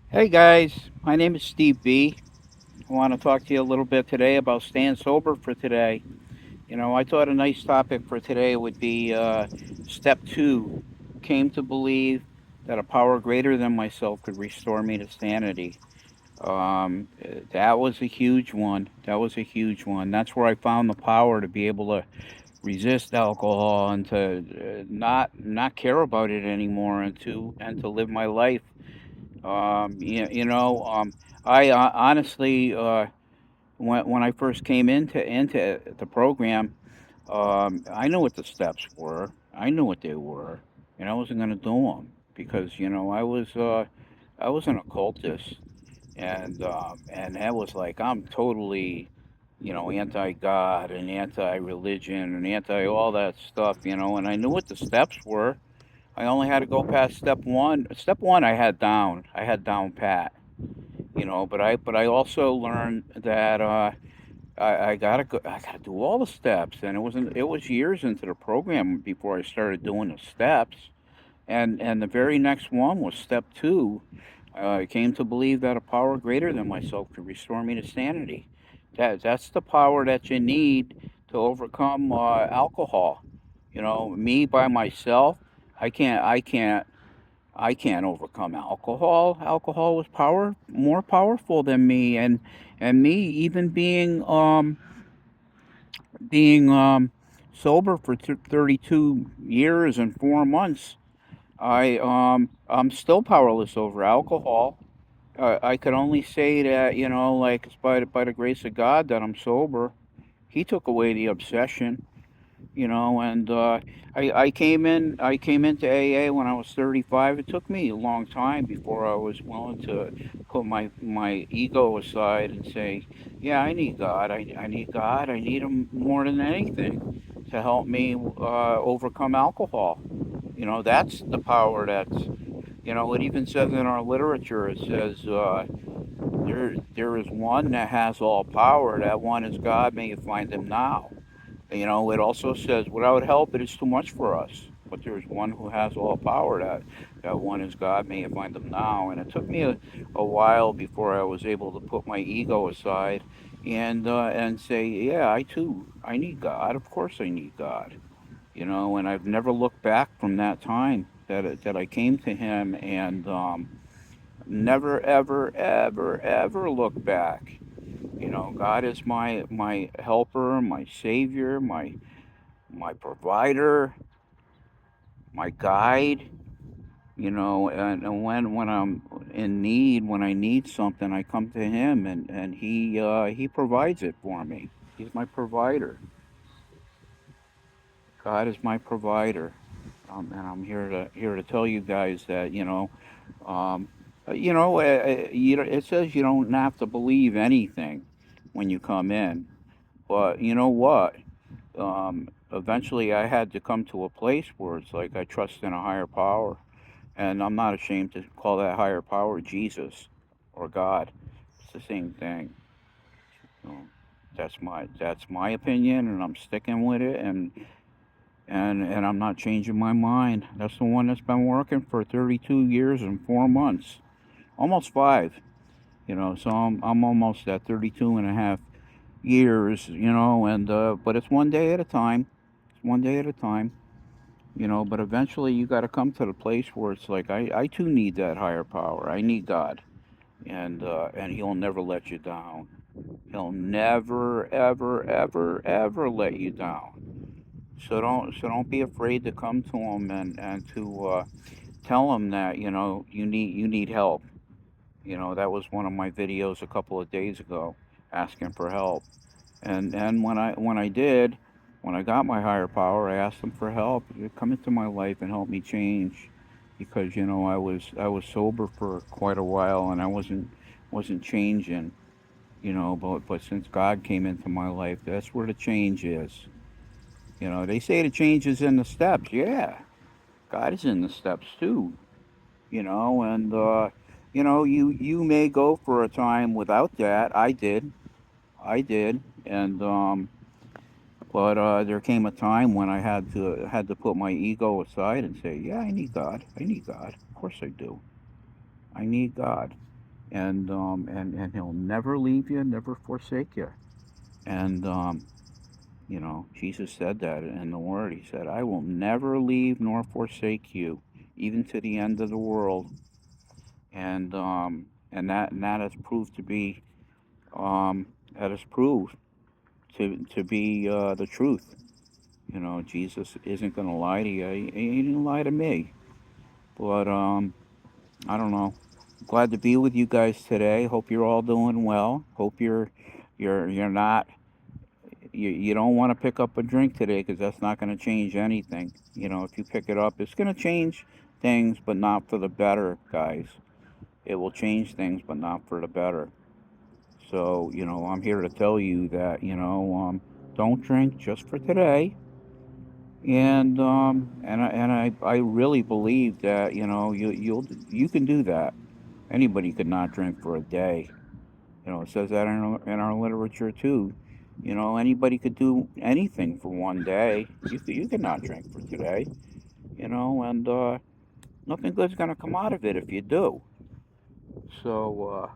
Hey guys, my name is Steve B. I want to talk to you a little bit today about staying sober for today. I thought a nice topic for today would be step two. Came to believe that a power greater than myself could restore me to sanity. That was a huge one. That was a huge one. That's where I found the power to be able to resist alcohol and to not care about it anymore and to live my life. I honestly, when I first came into the program, I knew what the steps were. I knew what they were, and I wasn't going to do them because I was an occultist, and that was like I'm totally, anti God and anti religion and anti all that stuff, and I knew what the steps were. I only had to go past step one. Step one, I had down. I had down pat. But I also learned that I gotta go. I gotta do all the steps, and it was years into the program before I started doing the steps. And the very next one was step two. I came to believe that a power greater than myself could restore me to sanity. That's the power that you need to overcome alcohol. Me by myself, I can't overcome alcohol. Alcohol was more powerful than me, and me even being sober for 32 years and 4 months. I'm still powerless over alcohol. I could only say that like it's by the grace of God that I'm sober. He took away the obsession. And I came into AA when I was 35. It took me a long time before I was willing to put my ego aside and say, yeah, I need God. I need God. I need him more than anything to help me overcome alcohol. That's the power it even says in our literature. It says there is one that has all power. That one is God. May you find him now. It also says, without help, it is too much for us. But there is one who has all power. That one is God. May you find him now. And it took me a while before I was able to put my ego aside and say, yeah, I too, I need God. Of course, I need God. And I've never looked back from that time that I came to Him, and never, ever, ever, ever look back. God is my helper, my savior, my provider, my guide. And when I'm in need, when I need something, I come to Him, and He provides it for me. He's my provider. God is my provider. And I'm here to tell you guys that um, it says you don't have to believe anything when you come in, but you know what? Eventually, I had to come to a place where it's like I trust in a higher power, and I'm not ashamed to call that higher power Jesus or God. It's the same thing. So that's my opinion, and I'm sticking with it, and I'm not changing my mind. That's the one that's been working for 32 years and 4 months, almost five. So I'm almost at 32 and a half years. And but it's one day at a time. It's one day at a time. But eventually you got to come to the place where it's like I too need that higher power. I need God, and He'll never let you down. He'll never, ever, ever, ever let you down. So don't be afraid to come to Him and to tell Him that you need help. That was one of my videos a couple of days ago, asking for help. And when I did, when I got my higher power, I asked them for help. Come into my life and help me change, because I was sober for quite a while and I wasn't changing. But since God came into my life, that's where the change is. They say the change is in the steps. Yeah, God is in the steps too. And you may go for a time without that. I did, and but there came a time when I had to put my ego aside and say, "Yeah, I need God. I need God. Of course I do. I need God." and He'll never leave you, never forsake you. And Jesus said that in the Word. He said, "I will never leave nor forsake you, even to the end of the world." And that has proved to be that has proved to be the truth. Jesus isn't going to lie to you. He didn't lie to me. But I don't know. Glad to be with you guys today. Hope you're all doing well. Hope you're not you don't want to pick up a drink today because that's not going to change anything. If you pick it up, it's going to change things, but not for the better, guys. It will change things, but not for the better. So, I'm here to tell you that, don't drink just for today. And I really believe that, you can do that. Anybody could not drink for a day. It says that in our literature too. Anybody could do anything for one day. You could not drink for today. And nothing good's gonna come out of it if you do. So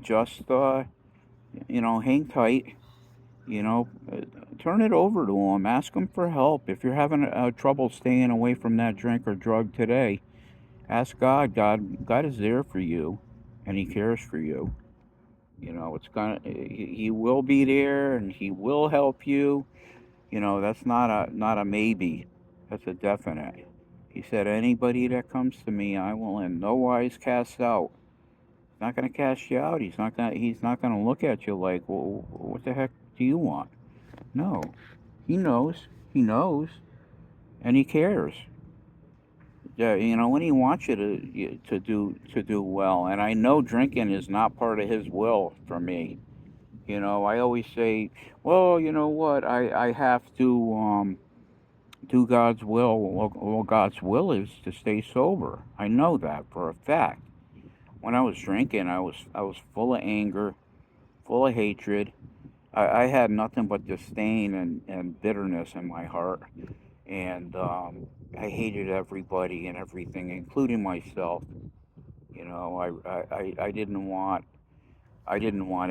just hang tight. Turn it over to them. Ask them for help if you're having trouble staying away from that drink or drug today. Ask God. God is there for you, and He cares for you. He will be there, and He will help you. That's not a maybe. That's a definite. He said, "Anybody that comes to me, I will in no wise cast out." He's not going to cast you out. He's not going to look at you like, "Well, what the heck do you want?" No, He knows. He knows, and He cares. Yeah, when He wants you to do well. And I know drinking is not part of His will for me. I always say, well, you know what? I have to do God's will. Well, God's will is to stay sober. I know that for a fact. When I was drinking, I was full of anger, full of hatred. I had nothing but disdain and bitterness in my heart, and I hated everybody and everything, including myself. I didn't want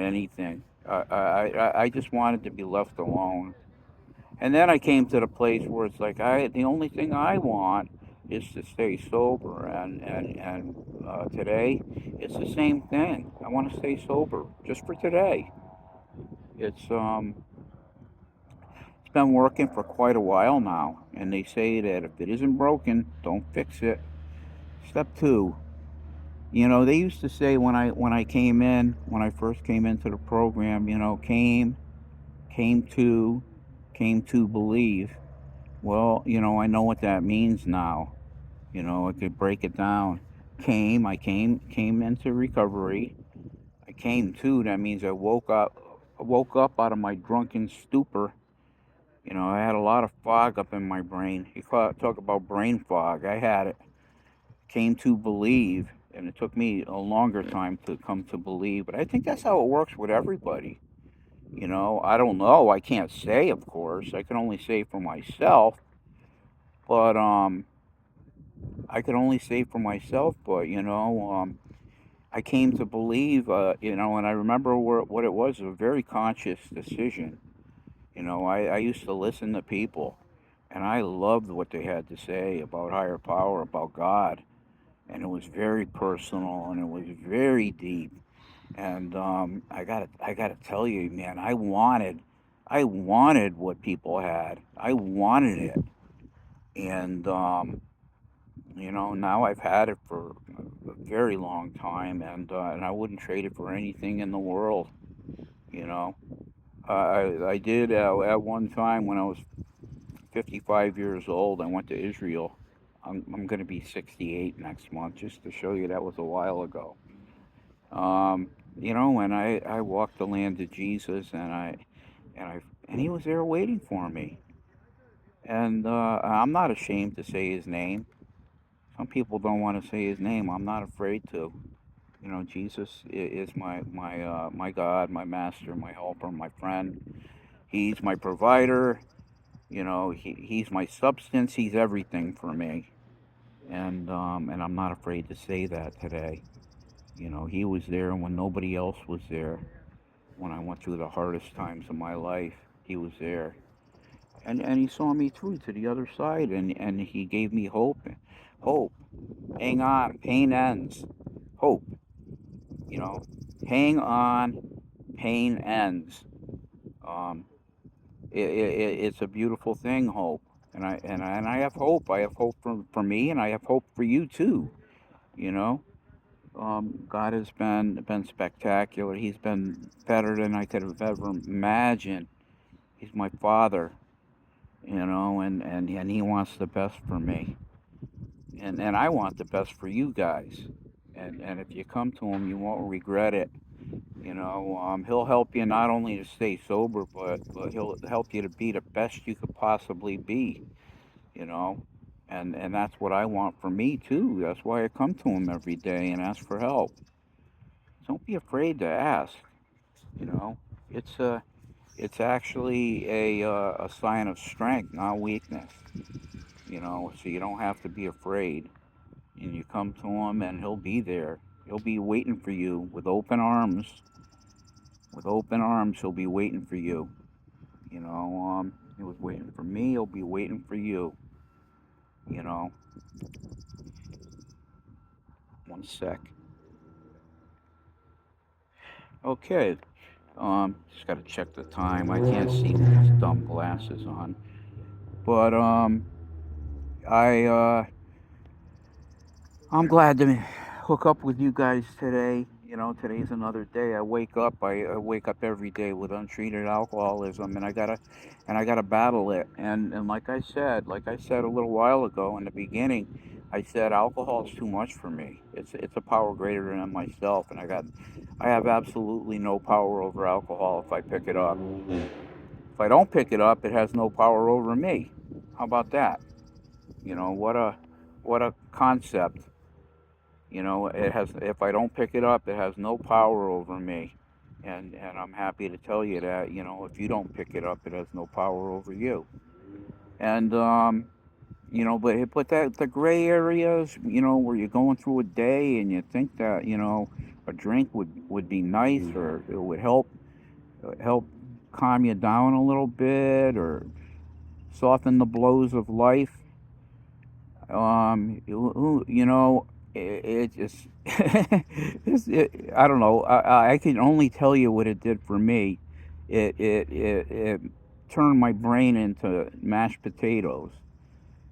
anything. I just wanted to be left alone. And then I came to the place where it's like the only thing I want is to stay sober. And today, it's the same thing. I want to stay sober just for today. It's been working for quite a while now, and they say that if it isn't broken, don't fix it. Step two. They used to say when I first came into the program, came to believe. Well, I know what that means now. I could break it down. I came into recovery. I came to, that means I woke up out of my drunken stupor. I had a lot of fog up in my brain. Talk about brain fog. I had it. Came to believe, and it took me a longer time to come to believe, but I think that's how it works with everybody. I don't know. I can't say, of course. I can only say for myself, but I can only say for myself, but I came to believe, and I remember what it was, a very conscious decision. I used to listen to people, and I loved what they had to say about higher power, about God, and it was very personal and it was very deep. And I gotta tell you, man, I wanted what people had. I wanted it, and now I've had it for a very long time, and I wouldn't trade it for anything in the world. You know, I did at one time when I was 55 years old. I went to Israel. I'm going to be 68 next month, just to show you that was a while ago. And I walked the land of Jesus, and He was there waiting for me. And I'm not ashamed to say His name. Some people don't want to say His name. I'm not afraid to. Jesus is my God, my master, my helper, my friend. He's my provider. He's my substance. He's everything for me. And I'm not afraid to say that today. You know, he was there when nobody else was there. When I went through the hardest times of my life, he was there. And he saw me through to the other side, and he gave me hope. Hope. Hang on. Pain ends. Hope. You know, hang on. Pain ends. Um, it's a beautiful thing, hope. And I have hope. I have hope for me, and I have hope for you too. You know, God has been spectacular. He's been better than I could have ever imagined. He's my father, you know, and he wants the best for me, and I want the best for you guys. And if you come to him, you won't regret it. You know, he'll help you not only to stay sober, but he'll help you to be the best you could possibly be. You know, and that's what I want for me too. That's why I come to him every day and ask for help. Don't be afraid to ask. You know, it's a it's actually a sign of strength, not weakness. You know, so you don't have to be afraid. And you come to him, and he'll be there. He'll be waiting for you with open arms. With open arms, he'll be waiting for you. You know, he was waiting for me. He'll be waiting for you. You know, one sec. Okay. Just gotta check the time. I can't see with these dumb glasses on. But I I'm glad to hook up with you guys today. You know, today's another day. I wake up every day with untreated alcoholism, and I gotta battle it. And like I said a little while ago in the beginning, I said alcohol's too much for me. It's a power greater than myself, and I have absolutely no power over alcohol if I pick it up. If I don't pick it up, it has no power over me. How about that? You know, what a concept. You know, it has. If I don't pick it up, it has no power over me, and I'm happy to tell you that. You know, if you don't pick it up, it has no power over you. And you know, but that the gray areas, you know, where you're going through a day and you think that a drink would be nice, or it would help calm you down a little bit, or soften the blows of life. You know, it just I don't know. I can only tell you what it did for me. It turned my brain into mashed potatoes.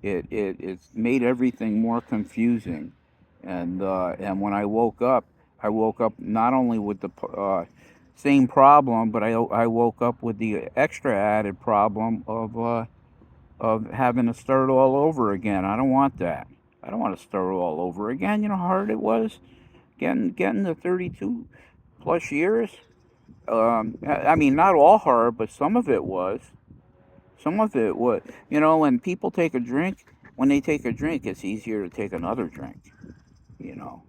It's made everything more confusing, and when I woke up not only with the same problem, but I woke up with the extra added problem of having to start all over again. I don't want that. I don't want to start all over again. You know how hard it was getting to 32 plus years. I mean, not all hard, but some of it was. Some of it was. You know, when people take a drink, when they take a drink, it's easier to take another drink. You know,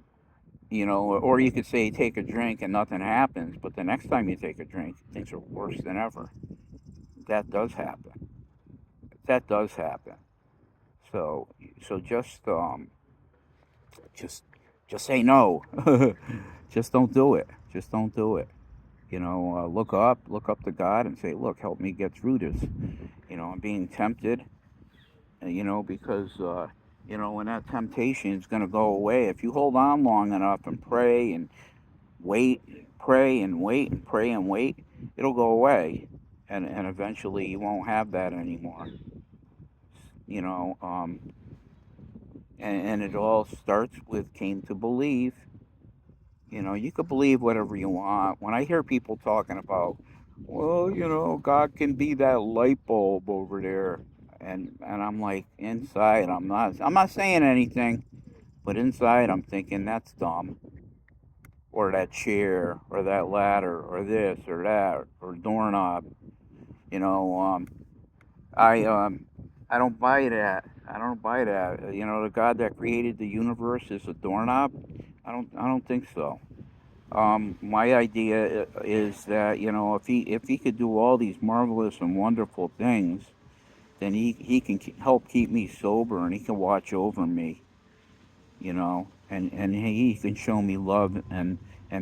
or you could say take a drink and nothing happens, but the next time you take a drink, things are worse than ever. That does happen. That does happen. So, so just just say no. Just don't do it. Just don't do it. You know, look up to God and say, look, help me get through this. You know, I'm being tempted. You know, because when that temptation is going to go away, if you hold on long enough and pray and wait, pray and wait and pray and wait, it'll go away, and eventually you won't have that anymore. You know, and it all starts with came to believe. You know, you could believe whatever you want. When I hear people talking about, well, God can be that light bulb over there, and I'm like, inside, I'm not saying anything, but inside, I'm thinking that's dumb, or that chair, or that ladder, or this, or that, or doorknob. You know, I don't buy that. I don't buy that. You know, the God that created the universe is a doorknob. I don't think so. My idea is that if he could do all these marvelous and wonderful things, then he can help keep me sober, and he can watch over me. You know, and he can show me love and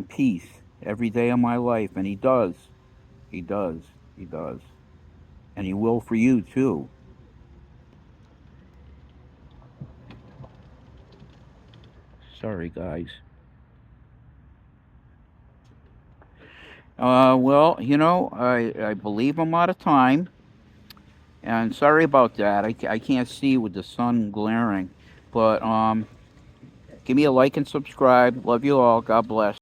peace every day of my life, and he does. He does. He does. And he will for you too. Sorry, guys. Well, I believe I'm out of time, and sorry about that. I can't see with the sun glaring, but give me a like and subscribe. Love you all. God bless.